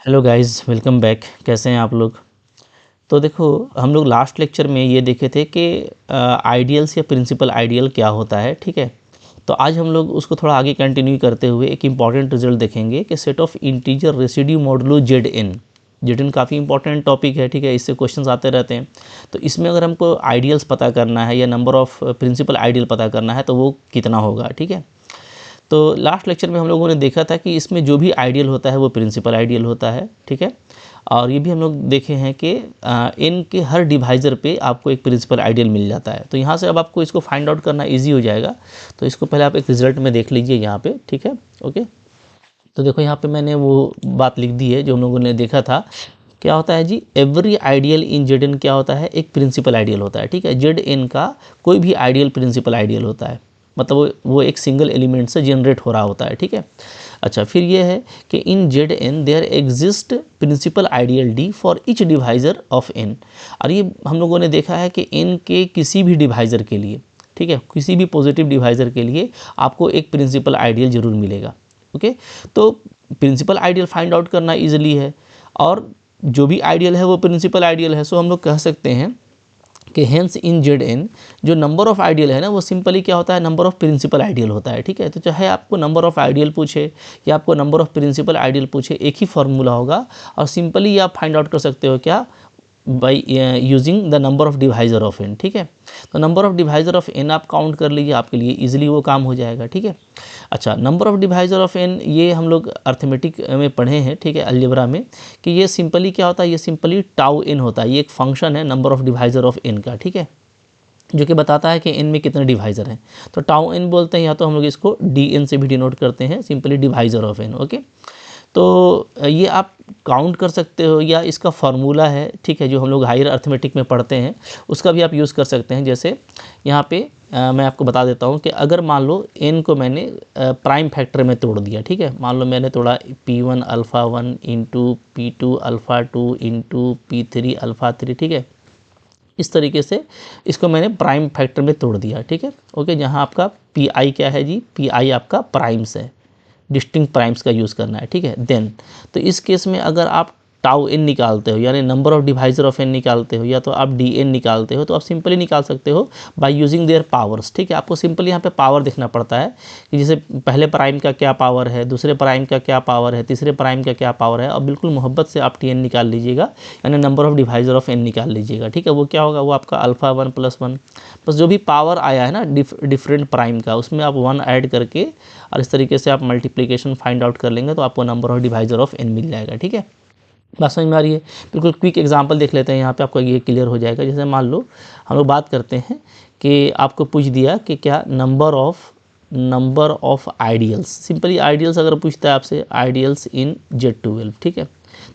Hello guys, welcome back. कैसे हैं आप लोग? तो देखो, हम लोग लास्ट लेक्चर में ये देखे थे कि आइडियल्स या प्रिंसिपल आइडियल क्या होता है। ठीक है, तो आज हम लोग उसको थोड़ा आगे कंटिन्यू करते हुए एक इम्पॉर्टेंट रिजल्ट देखेंगे कि set of integer residue modulo Z n काफ़ी इंपॉर्टेंट टॉपिक है। ठीक है, इससे क्वेश्चंस आते रहते हैं। तो इसमें अगर हमको आइडियल्स पता करना है या नंबर ऑफ़ प्रिंसिपल आइडियल पता करना है तो वो कितना होगा। ठीक है, तो लास्ट लेक्चर में हम लोगों ने देखा था कि इसमें जो भी आइडियल होता है वो प्रिंसिपल आइडियल होता है। ठीक है, और ये भी हम लोग देखे हैं कि एन के हर डिवाइज़र पे आपको एक प्रिंसिपल आइडियल मिल जाता है। तो यहाँ से अब आपको इसको फाइंड आउट करना इजी हो जाएगा। तो इसको पहले आप एक रिजल्ट में देख लीजिए यहाँ पे। ठीक है, ओके। तो देखो यहाँ पे मैंने वो बात लिख दी है जो हम लोगों ने देखा था। क्या होता है जी, एवरी आइडियल इन जेड एन क्या होता है, एक प्रिंसिपल आइडियल होता है। ठीक है, जेड एन का कोई भी आइडियल प्रिंसिपल आइडियल होता है, मतलब वो एक सिंगल एलिमेंट से जनरेट हो रहा होता है। ठीक है, अच्छा, फिर ये है कि in Z n there exist principal ideal D for each divisor of n. और ये हम लोगों ने देखा है कि एन के किसी भी डिवाइज़र के लिए, ठीक है, किसी भी पॉजिटिव डिवाइज़र के लिए आपको एक प्रिंसिपल आइडियल ज़रूर मिलेगा। ओके, तो प्रिंसिपल आइडियल फाइंड आउट करना ईजिली है, और जो भी आइडियल है वो प्रिंसिपल आइडियल है। सो हम लोग कह सकते हैं कि हेंस इन जेड एन जो नंबर ऑफ़ आइडियल है ना, वो सिंपली क्या होता है, नंबर ऑफ़ प्रिंसिपल आइडियल होता है। ठीक है, तो चाहे आपको नंबर ऑफ़ आइडियल पूछे या आपको नंबर ऑफ़ प्रिंसिपल आइडियल पूछे, एक ही फार्मूला होगा, और सिंपली आप फाइंड आउट कर सकते हो क्या, by using the number of divisor of n. ठीक है, तो number of divisor of n आप काउंट कर लीजिए, आपके लिए ईजिली वो काम हो जाएगा। ठीक है, अच्छा, number of divisor of n ये हम लोग अर्थमेटिक में पढ़े हैं। ठीक है, अलजेब्रा में, कि ये सिंपली क्या होता है, ये सिंपली टाउ एन होता है। ये एक फंक्शन है number of divisor of n का। ठीक है, जो कि बताता है कि एन में कितने डिवाइज़र हैं। तो टाउ एन बोलते हैं, या तो हम लोग इसको डी एन से भी डिनोट करते हैं, simply divisor of n. Okay, तो ये आप काउंट कर सकते हो, या इसका फार्मूला है, ठीक है, जो हम लोग हायर अर्थमेटिक में पढ़ते हैं, उसका भी आप यूज़ कर सकते हैं। जैसे यहाँ पे मैं आपको बता देता हूँ कि अगर मान लो एन को मैंने प्राइम फैक्टर में तोड़ दिया। ठीक है, मान लो मैंने तोड़ा P1 alpha 1 into P2 alpha 2 into P3 alpha 3। ठीक है, इस तरीके से इसको मैंने प्राइम फैक्टर में तोड़ दिया। ठीक है, ओके, जहाँ आपका Pi क्या है जी, Pi आपका प्राइम्स है, डिस्टिंक्ट प्राइम्स का यूज़ करना है। ठीक है, देन तो इस केस में अगर आप टाउ एन निकालते हो, यानी number of divisor of n निकालते हो, या तो आप डी एन निकालते हो, तो आप सिंपली निकाल सकते हो बाय यूजिंग देयर पावर्स। ठीक है, आपको सिंपली यहाँ पे पावर देखना पड़ता है कि जैसे पहले प्राइम का क्या पावर है, दूसरे प्राइम का क्या पावर है, तीसरे प्राइम का क्या पावर है, और बिल्कुल मोहब्बत से आप टी एन निकाल लीजिएगा, यानी number of divisor of n निकाल लीजिएगा। ठीक है, वो क्या होगा, वो आपका अल्फ़ा 1 प्लस 1, बस जो भी पावर आया है ना डिफरेंट प्राइम का, उसमें आप 1 ऐड करके, और इस तरीके से आप मल्टीप्लिकेशन फाइंड आउट कर लेंगे, तो आपको number of divisor of n मिल जाएगा। ठीक है, बात समझ में आ रही है? बिल्कुल क्विक एग्जांपल देख लेते हैं, यहाँ पे आपको ये क्लियर हो जाएगा। जैसे मान लो हम लोग बात करते हैं कि आपको पूछ दिया कि क्या number of ideals, simply ideals अगर पूछता है आपसे, आइडियल्स इन Z12। ठीक है,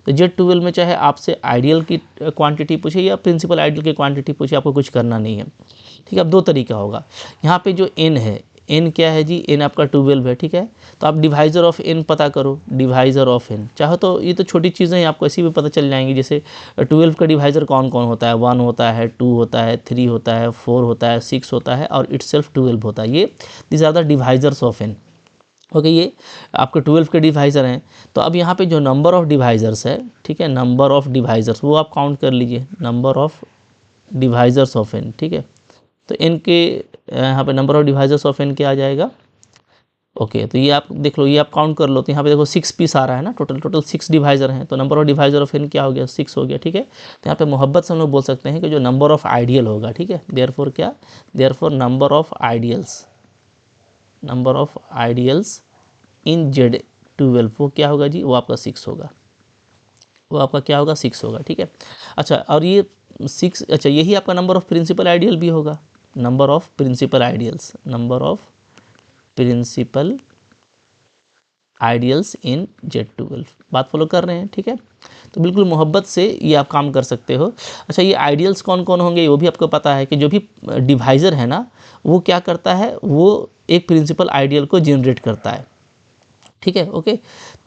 तो Z12 में चाहे आपसे आइडियल की क्वांटिटी पूछे या प्रिंसिपल आइडियल की क्वांटिटी पूछे, आपको कुछ करना नहीं है। ठीक है, अब दो तरीका होगा। यहाँ पे जो n है, n क्या है जी, n आपका 12 है। ठीक है, तो आप डिवाइज़र ऑफ n पता करो, डिवाइज़र ऑफ n चाहो तो ये तो छोटी चीज़ें हैं, आपको ऐसी भी पता चल जाएंगी। जैसे 12 का डिवाइज़र कौन कौन होता है, 1 होता है, 2 होता है, 3 होता है, 4 होता है, 6 होता है, और इटसेल्फ 12 होता है। ये these are the divisors of n। Okay, ये आपके 12 के डिवाइज़र हैं। तो अब यहाँ पे जो नंबर ऑफ़ डिवाइज़र्स है, ठीक है, नंबर ऑफ़ डिवाइज़र्स वो आप काउंट कर लीजिए, number of divisors of n। ठीक है, तो n के यहाँ पे number of divisors of n क्या आ जाएगा। ओके, तो ये आप देख लो, ये आप काउंट कर लो, तो यहाँ पे देखो 6 पीस आ रहा है ना, टोटल 6 डिवाइज़र हैं, तो number of divisor of n क्या हो गया, 6 हो गया। ठीक है, तो यहाँ पे मोहब्बत से हम लोग बोल सकते हैं कि जो नंबर ऑफ आइडियल होगा, ठीक है, देयरफॉर क्या, therefore number of ideals in Z12 वो क्या होगा जी, वो आपका 6 होगा, वो आपका क्या होगा, 6 होगा। ठीक है, अच्छा, और ये 6, अच्छा, यही आपका नंबर ऑफ़ प्रिंसिपल आइडियल भी होगा, number of principal ideals, number of principal ideals in Z12। बात फॉलो कर रहे हैं? ठीक है, तो बिल्कुल मोहब्बत से ये आप काम कर सकते हो। अच्छा, ये आइडियल्स कौन कौन होंगे वो भी आपको पता है कि जो भी डिवाइज़र है ना, वो क्या करता है, वो एक प्रिंसिपल आइडियल को जनरेट करता है। ठीक है, ओके,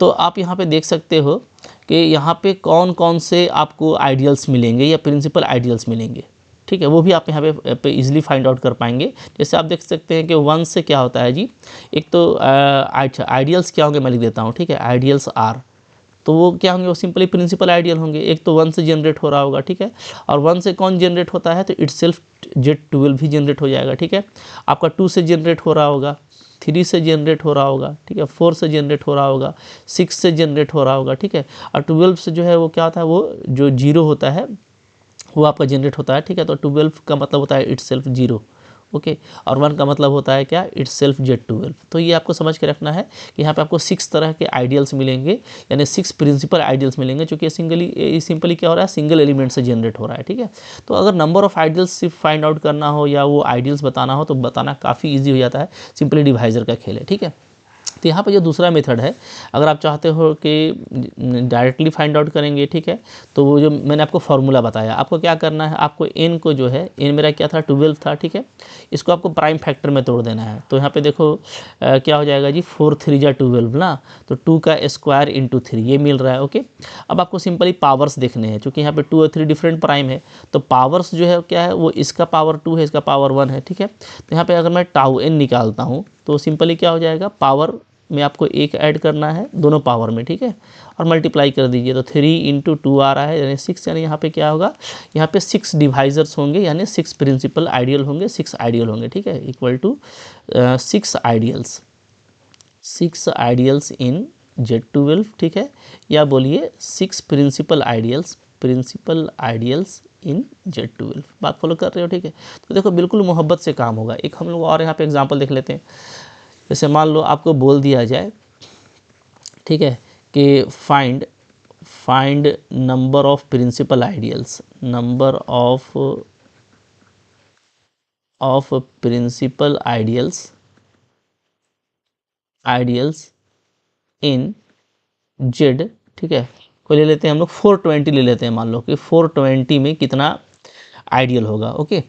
तो आप यहाँ पे देख सकते हो कि यहाँ पे कौन कौन से आपको आइडियल्स मिलेंगे या प्रिंसिपल आइडियल्स मिलेंगे। ठीक है, वो भी आप यहाँ पे इजीली फाइंड आउट कर पाएंगे। जैसे आप देख सकते हैं कि 1 से क्या होता है जी, एक तो अच्छा, आइडियल्स क्या होंगे मैं लिख देता हूँ। ठीक है, आइडियल्स आर तो वो क्या होंगे, वो सिंपली प्रिंसिपल आइडियल होंगे। एक तो 1 से जनरेट हो रहा होगा, ठीक है, और 1 से कौन जनरेट होता है, तो इटसेल्फ Z12 भी जनरेट हो जाएगा, ठीक है। आपका 2 से जनरेट हो रहा होगा, 3 से जनरेट हो रहा होगा, ठीक है, 4 से जनरेट हो रहा होगा, 6 से जनरेट हो रहा होगा, ठीक है, और 12 से जो है वो क्या होता है, वो जो 0 होता है वो आपका जनरेट होता है, ठीक है। तो 12 का मतलब होता है इटसेल्फ 0, ओके, और 1 का मतलब होता है क्या, इटसेल्फ Z12। तो ये आपको समझ के रखना है कि यहाँ पे आपको 6 तरह के आइडियल्स मिलेंगे, यानी 6 प्रिंसिपल आइडियल्स मिलेंगे, चूँकि सिंपली क्या हो रहा है, सिंगल एलिमेंट से जनरेट हो रहा है, ठीक है। तो अगर नंबर ऑफ आइडियल्स सिर्फ फाइंड आउट करना हो या वो आइडियल्स बताना हो तो बताना काफ़ी ईजी हो जाता है, सिंपली डिवाइजर का खेल है, ठीक है। तो यहाँ पे जो दूसरा मेथड है, अगर आप चाहते हो कि डायरेक्टली फाइंड आउट करेंगे, ठीक है, तो वो जो मैंने आपको फार्मूला बताया, आपको क्या करना है, आपको n को जो है, n मेरा क्या था, 12 था, ठीक है, इसको आपको प्राइम फैक्टर में तोड़ देना है। तो यहाँ पे देखो क्या हो जाएगा जी, 4 3 जा 12 ना, तो 2 का स्क्वायर इंटू 3 ये मिल रहा है, ओके। अब आपको सिंपली पावर्स देखने हैं, क्योंकि यहाँ पे 2 और 3 डिफरेंट प्राइम है, तो पावर्स जो है क्या है, वो इसका पावर 2 है, इसका पावर 1 है, ठीक है। तो यहाँ पे अगर मैं टाउ n निकालता हूँ तो सिंपली क्या हो जाएगा, पावर में आपको एक ऐड करना है दोनों पावर में, ठीक है, और मल्टीप्लाई कर दीजिए, तो 3 इंटू 2 आ रहा है, यानी 6, यानी यहाँ पे क्या होगा, यहाँ पे 6 डिवाइजर्स होंगे, यानी 6 प्रिंसिपल आइडियल होंगे, 6 आइडियल होंगे, ठीक है, equal to 6 ideals, 6 ideals in Z12, ठीक है, या बोलिए 6 प्रिंसिपल आइडियल्स इन Z12। बात फॉलो कर रहे हो, ठीक है। तो देखो बिल्कुल मोहब्बत से काम होगा। एक हम लोग और यहाँ पे एग्जांपल देख लेते हैं। जैसे मान लो आपको बोल दिया जाए, ठीक है, कि find number of principal ideals, number of principal ideals in Z, ठीक है, कोई ले लेते हैं हम लोग 420 ले लेते हैं, मान लो कि 420 में कितना आइडियल होगा, ओके,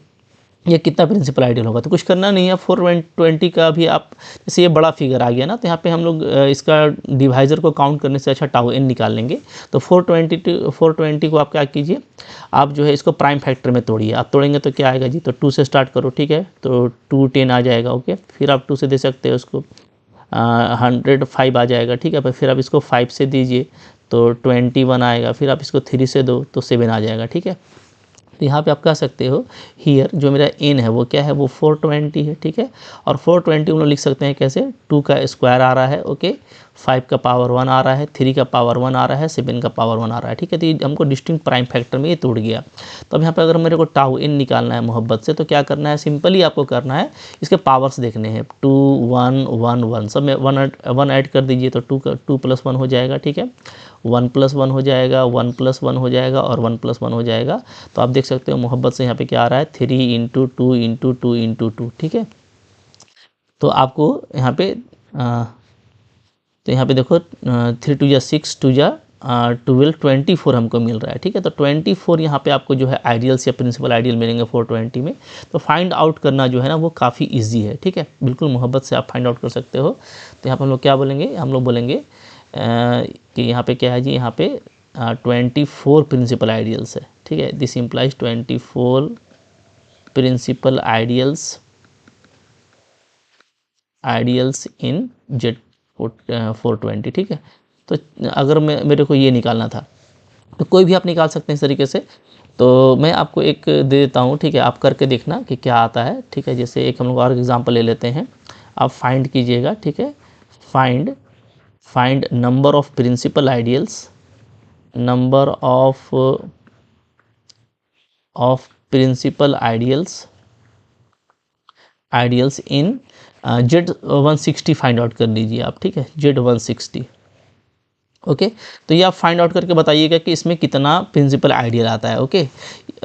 ये कितना प्रिंसिपल आइडियल होगा। तो कुछ करना नहीं है, 420 का भी आप, जैसे ये बड़ा फिगर आ गया ना, तो यहाँ पे हम लोग इसका डिवाइजर को काउंट करने से अच्छा टाउ n निकाल लेंगे। तो 420 को आप क्या कीजिए, आप जो है इसको प्राइम फैक्टर में तोड़िए। आप तोड़ेंगे तो क्या आएगा जी, तो 2 से स्टार्ट करो, ठीक है, तो 2 10 आ जाएगा, ओके, फिर आप 2 से दे सकते हो उसको 105 आ जाएगा, ठीक है, फिर आप इसको 5 से दीजिए तो 21 आएगा, फिर आप इसको 3 से दो तो 7 आ जाएगा, ठीक है। तो यहाँ पे आप कह सकते हो हियर जो मेरा n है वो क्या है, वो 420 है, ठीक है, और 420 हम लोग लिख सकते हैं कैसे, 2 का स्क्वायर आ रहा है, ओके, 5 का पावर 1 आ रहा है, 3 का पावर 1 आ रहा है, 7 का पावर 1 आ रहा है, ठीक है। तो ये हमको डिस्टिंक्ट प्राइम फैक्टर में ये टूट गया। तो अब यहाँ पे अगर मेरे को टाउ n निकालना है मोहब्बत से, तो क्या करना है, सिंपली आपको करना है, इसके पावर्स देखने हैं, 2 1 1 1, सब में 1 ऐड कर दीजिए, तो 2 + 1 हो जाएगा, ठीक है, 1 + 1 हो जाएगा, 1 + 1 हो जाएगा, और 1 + 1 हो जाएगा। तो आप देख सकते हो मोहब्बत से यहाँ पे क्या आ रहा है, 3 × 2 × 2 × 2, ठीक है। तो आपको यहाँ पे तो यहाँ पे देखो 3 2 जा 6, 2 जा 12, 24 हमको मिल रहा है, ठीक है। तो 24 यहाँ पे आपको जो है आइडियल्स या प्रिंसिपल आइडियल मिलेंगे 420 में। तो फाइंड आउट करना जो है ना वो काफ़ी इजी है, ठीक है, बिल्कुल मोहब्बत से आप फाइंड आउट कर सकते हो। तो यहाँ पर हम लोग क्या बोलेंगे, हम लोग बोलेंगे कि यहाँ पे क्या है जी, यहाँ पे 24 प्रिंसिपल आइडियल्स है, ठीक है, this implies 24 principal ideals in Z420, ठीक है। तो अगर मेरे को ये निकालना था तो कोई भी आप निकाल सकते हैं इस तरीके से। तो मैं आपको एक दे देता हूँ, ठीक है, आप करके देखना कि क्या आता है, ठीक है। जैसे एक हम लोग और एग्जांपल ले लेते हैं, आप फाइंड कीजिएगा, ठीक है, find number of principal ideals, number of principal ideals in Z160 find out कर लीजिए आप, ठीक है, Z160, ओके। तो ये आप फाइंड आउट करके बताइएगा कि इसमें कितना प्रिंसिपल आइडियल आता है, ओके।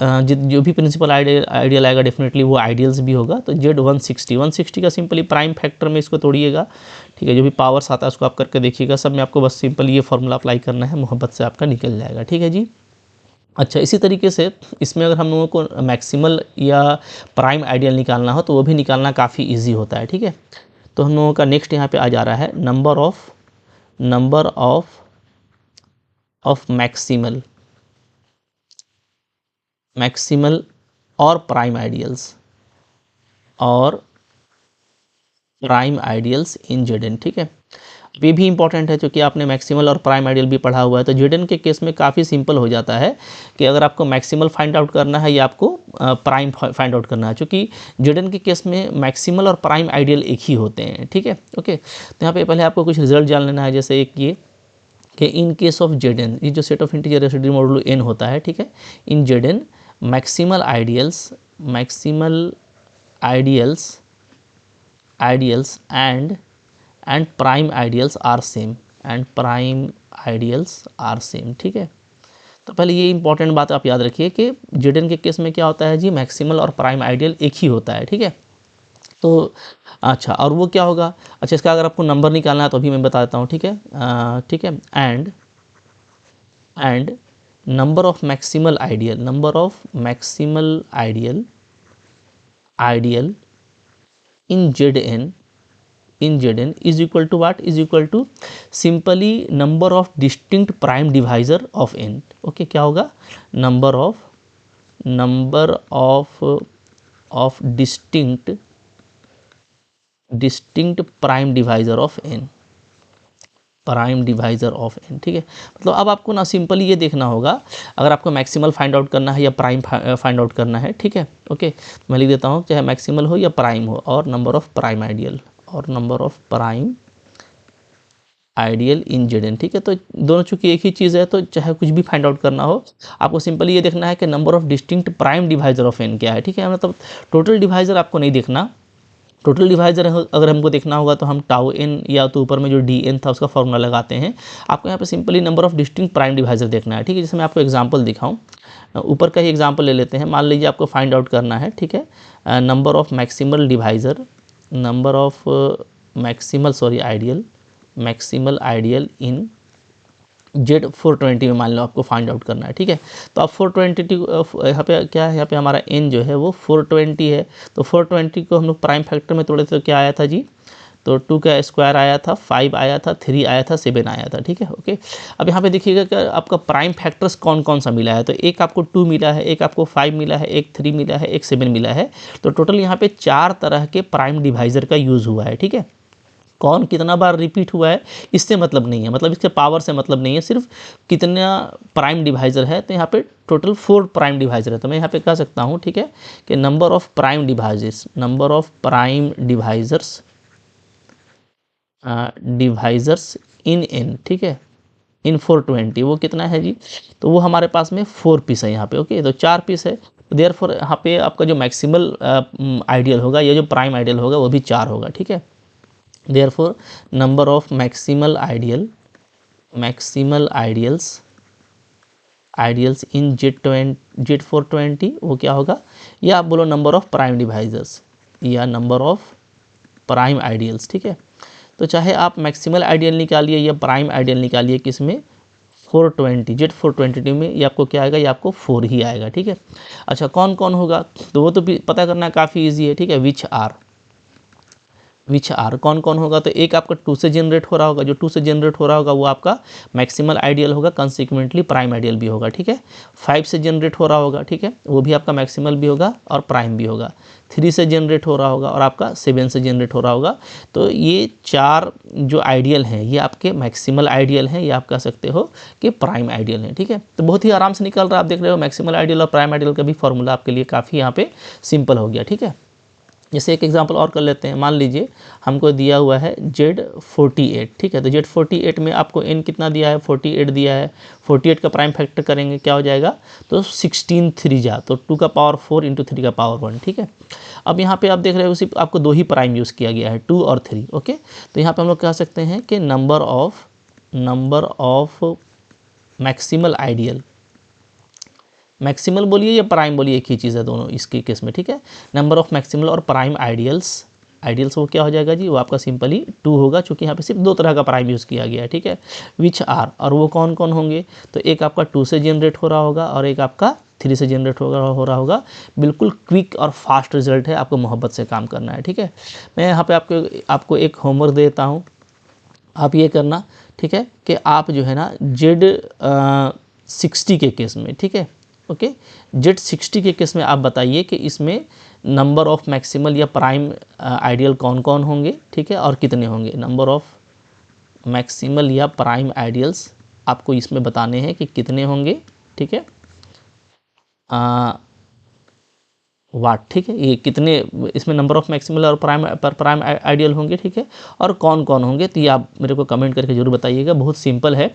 जो भी प्रिंसिपल आइडियल आएगा डेफिनेटली वो आइडियल्स भी होगा। तो Z160 का सिंपली प्राइम फैक्टर में इसको तोड़िएगा, ठीक है, जो भी पावर्स आता है उसको आप करके देखिएगा। सब में आपको बस सिंपल ये फार्मूला अप्लाई करना है, मोहब्बत से आपका निकल जाएगा, ठीक है जी। अच्छा, इसी तरीके से इसमें अगर हम लोगों को मैक्सिमल या प्राइम आइडियल निकालना हो तो वो भी निकालना काफ़ी इजी होता है, ठीक है। तो हम लोगों का नेक्स्ट यहाँ पे आ जा रहा है नंबर ऑफ मैक्सिमल और प्राइम आइडियल्स इन Zn, ठीक है। ये भी इंपॉर्टेंट है, क्योंकि आपने मैक्सिमल और प्राइम आइडियल भी पढ़ा हुआ है। तो जेडन के केस में काफ़ी सिंपल हो जाता है कि अगर आपको मैक्सिमल फाइंड आउट करना है या आपको प्राइम फाइंड आउट करना है, क्योंकि जेडन के केस में मैक्सिमल और प्राइम आइडियल एक ही होते हैं, ठीक है। ओके, तो यहाँ पे पहले आपको कुछ रिजल्ट जान लेना है, जैसे एक ये कि इन केस ऑफ जेडन, ये जो set of integer residue modulo n होता है, ठीक है, in Z n maximal ideals and prime ideals are same ठीक है। तो पहले ये इंपॉर्टेंट बात आप याद रखिए कि जेडन के केस में क्या होता है जी, मैक्सिमल और प्राइम आइडियल एक ही होता है, ठीक है। तो अच्छा, और वो क्या होगा, अच्छा इसका अगर आपको नंबर निकालना है तो अभी मैं बता देता हूँ, ठीक है। ठीक है, and number of maximal ideal in Zn is equal to what? Is equal to simply number of distinct prime divisor of n. Okay, क्या होगा, number of distinct prime divisor of n, ठीक है। मतलब अब आपको ना सिंपली ये देखना होगा, अगर आपको मैक्सिमल फाइंड आउट करना है या प्राइम फाइंड आउट करना है, ठीक है। ओके, मैं लिख देता हूँ, चाहे मैक्सिमल हो या प्राइम हो, और number of prime ideal in Z n, ठीक है। तो दोनों चूंकि एक ही चीज़ है, तो चाहे कुछ भी फाइंड आउट करना हो, आपको सिंपली ये देखना है कि number of distinct prime divisor of n क्या है, ठीक है। मतलब टोटल डिवाइजर आपको नहीं देखना, टोटल डिवाइजर अगर हमको देखना होगा तो हम टाउ एन या तो ऊपर में जो डी एन था उसका फॉर्मूला लगाते हैं। आपको यहाँ पे simply number of distinct prime divisor देखना है, ठीक है। जैसे मैं आपको एग्जांपल दिखाऊं, ऊपर का ही एग्जांपल ले लेते हैं। मान लीजिए आपको फाइंड आउट करना है, ठीक है, number of maximal ideal in Z420 में मान लो आपको फाइंड आउट करना है, ठीक है। तो आप 420 यहाँ पे क्या है, यहाँ पे हमारा n जो है वो 420 है। तो 420 को हम लोग प्राइम फैक्टर में तोड़े तो क्या आया था जी, तो 2 का स्क्वायर आया था, 5 आया था, 3 आया था, 7 आया था, ठीक है। ओके, अब यहाँ पे देखिएगा कि आपका प्राइम फैक्टर्स कौन कौन सा मिला है। तो एक आपको 2 मिला है, एक आपको 5 मिला है, एक 3 मिला है, एक 7 मिला है। तो टोटल यहाँ पे 4 तरह के प्राइम डिवाइजर का यूज़ हुआ है, ठीक है। कौन कितना बार रिपीट हुआ है इससे मतलब नहीं है, मतलब इसके पावर से मतलब नहीं है, सिर्फ कितना प्राइम डिवाइजर है। तो यहाँ पे टोटल 4 प्राइम डिवाइजर है। तो मैं यहाँ पे कह सकता हूँ, ठीक है, कि number of prime divisors in n, ठीक है, इन 420 वो कितना है जी, तो वो हमारे पास में 4 पीस है यहाँ पे। ओके, तो 4 पीस है, देयरफॉर यहाँ पे आपका जो मैक्सिमल आइडियल होगा या जो प्राइम आइडियल होगा वो भी 4 होगा, ठीक है। Therefore, number of maximal ideals in Z420 वो क्या होगा, या आप बोलो नंबर ऑफ प्राइम डिवाइजर्स या नंबर ऑफ प्राइम आइडियल्स, ठीक है। तो चाहे आप मैक्सिमल आइडियल निकालिए या प्राइम आइडियल निकालिए, किसमें 420 Z420 में, ये आपको क्या आएगा, ये आपको 4 ही आएगा, ठीक है। अच्छा, कौन कौन होगा, तो वो तो पता करना काफ़ी ईजी है, ठीक है। विच आर कौन कौन होगा, तो एक आपका 2 से जनरेट हो रहा होगा, जो 2 से जनरेट हो रहा होगा वो आपका मैक्सिमल आइडियल होगा, कंसिक्वेंटली प्राइम आइडियल भी होगा, ठीक है। 5 से जनरेट हो रहा होगा, ठीक है, वो भी आपका मैक्सिमल भी होगा और प्राइम भी होगा। 3 से जनरेट हो रहा होगा और आपका 7 से जनरेट हो रहा होगा। तो ये 4 जो आइडियल हैं ये आपके मैक्सिमल आइडियल हैं, या आप कह सकते हो कि प्राइम आइडियल हैं, ठीक है। तो बहुत ही आराम से निकल रहा है, आप देख रहे हो मैक्सिमल आइडियल और प्राइम आइडियल का भी फॉर्मूला आपके लिए काफ़ी यहाँ पे सिंपल हो गया, ठीक है। जैसे एक एग्जांपल और कर लेते हैं, मान लीजिए हमको दिया हुआ है Z48, ठीक है। तो Z48 में आपको n कितना दिया है, 48 दिया है। 48 का प्राइम फैक्टर करेंगे क्या हो जाएगा, तो 16 3 जा, तो 2 का पावर 4 इंटू 3 का पावर 1, ठीक है। अब यहाँ पे आप देख रहे हो सिर्फ आपको 2 ही प्राइम यूज़ किया गया है, 2 और 3, ओके। तो यहाँ पर हम लोग कह सकते हैं कि number of maximal ideal, maximal बोलिए या प्राइम बोलिए, एक ही चीज़ है दोनों इसके केस में, ठीक है। नंबर ऑफ मैक्सिमल और प्राइम आइडियल्स वो क्या हो जाएगा जी, वो आपका सिंपली 2 होगा, क्योंकि यहाँ पे सिर्फ 2 तरह का प्राइम यूज़ किया गया है, ठीक है। विच आर, और वो कौन कौन होंगे, तो एक आपका 2 से जनरेट हो रहा होगा और एक आपका 3 से जनरेट हो रहा होगा। बिल्कुल क्विक और फास्ट रिजल्ट है, आपको मोहब्बत से काम करना है, ठीक है। मैं यहाँ पर आपको एक होमवर्क देता हूँ, आप ये करना, ठीक है, कि आप जो है ना Z60 के केस में, ठीक है, ओके, Z60 के केस में आप बताइए कि इसमें नंबर ऑफ मैक्सिमल या प्राइम आइडियल कौन कौन होंगे, ठीक है, और कितने होंगे। नंबर ऑफ मैक्सिमल या प्राइम आइडियल्स आपको इसमें बताने हैं कि कितने होंगे, ठीक है, वाट, ठीक है, ये कितने इसमें नंबर ऑफ मैक्सिमल और प्राइम आइडियल होंगे, ठीक है, और कौन कौन होंगे, तो ये आप मेरे को कमेंट करके जरूर बताइएगा। बहुत सिंपल है।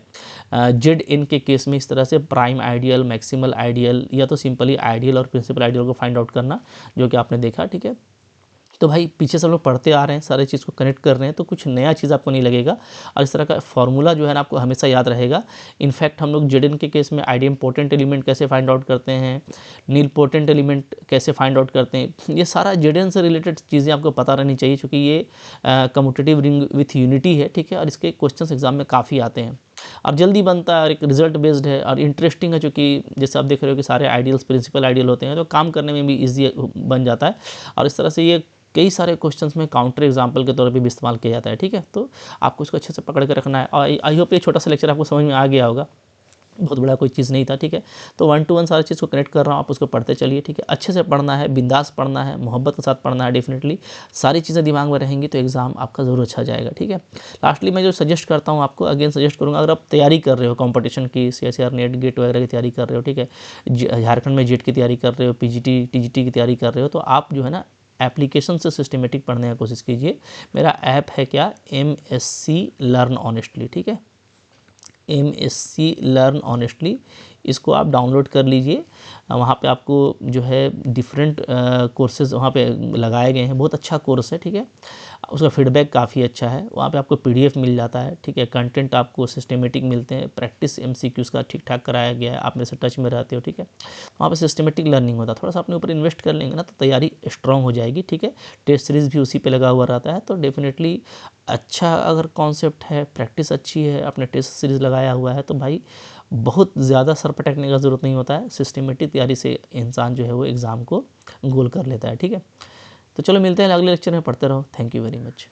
जेड इन के केस में इस तरह से प्राइम आइडियल, मैक्सिमल आइडियल, या तो सिंपली आइडियल और प्रिंसिपल आइडियल को फाइंड आउट करना, जो कि आपने देखा, ठीक है। तो भाई पीछे से हम लोग पढ़ते आ रहे हैं, सारे चीज़ को कनेक्ट कर रहे हैं, तो कुछ नया चीज़ आपको नहीं लगेगा, और इस तरह का फॉर्मूला जो है ना आपको हमेशा याद रहेगा। इनफैक्ट हम लोग जेडन के केस में आइडियम पोटेंट एलिमेंट कैसे फाइंड आउट करते हैं, नील पोटेंट एलिमेंट कैसे फाइंड आउट करते हैं, ये सारा जेडन से रिलेटेड चीज़ें आपको पता रहनी चाहिए, क्योंकि ये कम्यूटेटिव रिंग विथ यूनिटी है, ठीक है, और इसके क्वेश्चन एग्जाम में काफ़ी आते हैं और जल्दी बनता है, और एक रिजल्ट बेस्ड है और इंटरेस्टिंग है, क्योंकि जैसे आप देख रहे हो कि सारे आइडियल्स प्रिंसिपल आइडियल होते हैं, तो काम करने में भी ईजी बन जाता है, और इस तरह से ये कई सारे क्वेश्चंस में काउंटर एग्जाम्पल के तौर पे भी इस्तेमाल किया जाता है, ठीक है। तो आपको इसको अच्छे से पकड़ के रखना है, और आई होप ये छोटा सा लेक्चर आपको समझ में आ गया होगा, बहुत बड़ा कोई चीज़ नहीं था, ठीक है। तो 1 to 1 सारी चीज़ को कनेक्ट कर रहा हूँ, आप उसको पढ़ते चलिए, ठीक है। अच्छे से पढ़ना है, बिंदास पढ़ना है, मोहब्बत के साथ पढ़ना है, डेफिनेटली सारी चीज़ें दिमाग में रहेंगी तो एग्जाम आपका ज़रूर अच्छा जाएगा, ठीक है। लास्टली मैं जो सजेस्ट करता हूँ आपको, अगेन सजेस्ट करूँगा, अगर आप तैयारी कर रहे हो कंपटीशन की, CSIR नेट गेट वगैरह की तैयारी कर रहे हो, ठीक है, झारखंड में जेट की तैयारी कर रहे हो, PGT TGT की तैयारी कर रहे हो, तो आप जो है ना एप्लीकेशन से सिस्टमेटिक पढ़ने की कोशिश कीजिए। मेरा ऐप है क्या, MSc लर्न ऑनेस्टली, ठीक है, MSc लर्न ऑनेस्टली, इसको आप डाउनलोड कर लीजिए। वहाँ पे आपको जो है डिफरेंट कोर्सेज़ वहाँ पे लगाए गए हैं, बहुत अच्छा कोर्स है, ठीक है। उसका फीडबैक काफ़ी अच्छा है, वहाँ पे आपको PDF मिल जाता है, ठीक है, कंटेंट आपको सिस्टमेटिक मिलते हैं, प्रैक्टिस MCQs का ठीक ठाक कराया गया है, आप मेरे से टच में रहते हो, ठीक है। वहाँ पे सिस्टमेटिक लर्निंग होता है, थोड़ा सा अपने ऊपर इन्वेस्ट कर लेंगे ना तो तैयारी स्ट्रॉन्ग हो जाएगी, ठीक है। टेस्ट सीरीज़ भी उसी पे लगा हुआ रहता है, तो डेफिनेटली अच्छा अगर कॉन्सेप्ट है, प्रैक्टिस अच्छी है, आपने टेस्ट सीरीज़ लगाया हुआ है, तो भाई बहुत ज़्यादा सर पटकने का ज़रूरत नहीं होता है, सिस्टमेटिक तैयारी से इंसान जो है वो एग्ज़ाम को गोल कर लेता है, ठीक है। तो चलो मिलते हैं अगले लेक्चर में, पढ़ते रहो। Thank you very much.